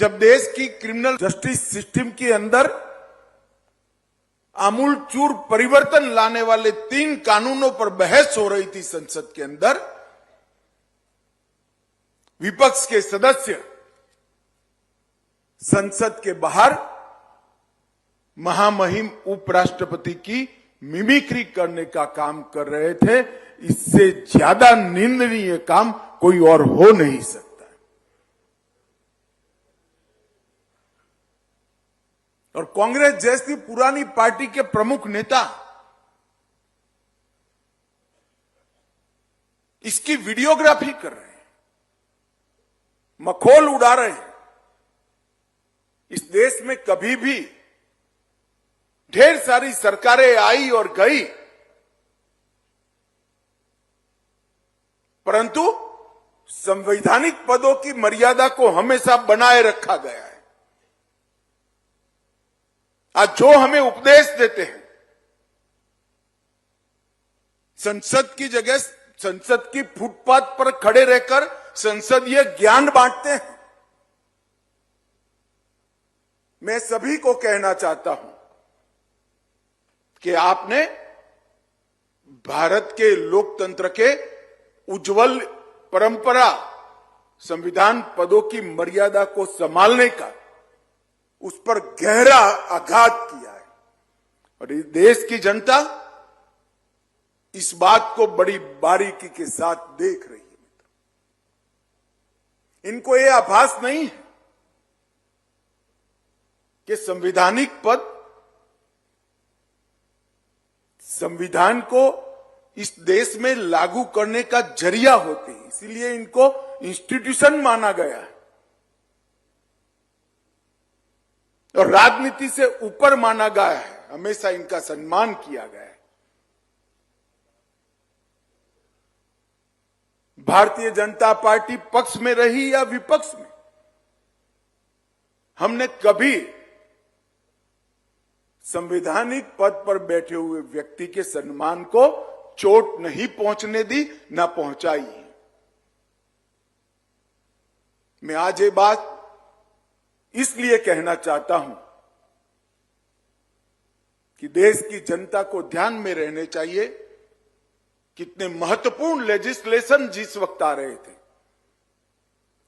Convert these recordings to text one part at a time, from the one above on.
जब देश की क्रिमिनल जस्टिस सिस्टम के अंदर आमूल चूर परिवर्तन लाने वाले 3 कानूनों पर बहस हो रही थी संसद के अंदर, विपक्ष के सदस्य संसद के बाहर महामहिम उपराष्ट्रपति की मिमिक्री करने का काम कर रहे थे। इससे ज्यादा निंदनीय काम कोई और हो नहीं सकता। और कांग्रेस जैसी पुरानी पार्टी के प्रमुख नेता इसकी वीडियोग्राफी कर रहे हैं, मखौल उड़ा रहे हैं। इस देश में कभी भी ढेर सारी सरकारें आई और गई, परंतु संवैधानिक पदों की मर्यादा को हमेशा बनाए रखा गया है। आज जो हमें उपदेश देते हैं, संसद की जगह संसद की फुटपाथ पर खड़े रहकर संसदीय ज्ञान बांटते हैं। मैं सभी को कहना चाहता हूं कि आपने भारत के लोकतंत्र के उज्जवल परंपरा, संविधान पदों की मर्यादा को संभालने का, उस पर गहरा आघात किया है। और इस देश की जनता इस बात को बड़ी बारीकी के साथ देख रही है। इनको यह आभास नहीं है कि संवैधानिक पद संविधान को इस देश में लागू करने का जरिया होते हैं, इसीलिए इनको इंस्टीट्यूशन माना गया है और राजनीति से ऊपर माना गया है। हमेशा इनका सम्मान किया गया है। भारतीय जनता पार्टी पक्ष में रही या विपक्ष में, हमने कभी संवैधानिक पद पर बैठे हुए व्यक्ति के सम्मान को चोट नहीं पहुंचने दी, ना पहुंचाई। मैं आज ये बात इसलिए कहना चाहता हूं कि देश की जनता को ध्यान में रहने चाहिए कितने महत्वपूर्ण लेजिस्लेशन जिस वक्त आ रहे थे।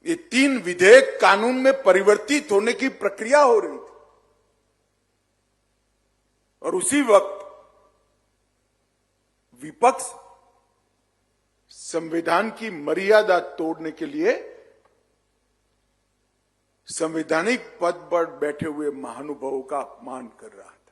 ये 3 विधेयक कानून में परिवर्तित होने की प्रक्रिया हो रही थी और उसी वक्त विपक्ष संविधान की मर्यादा तोड़ने के लिए संवैधानिक पद पर बैठे हुए महानुभावों का अपमान कर रहा था।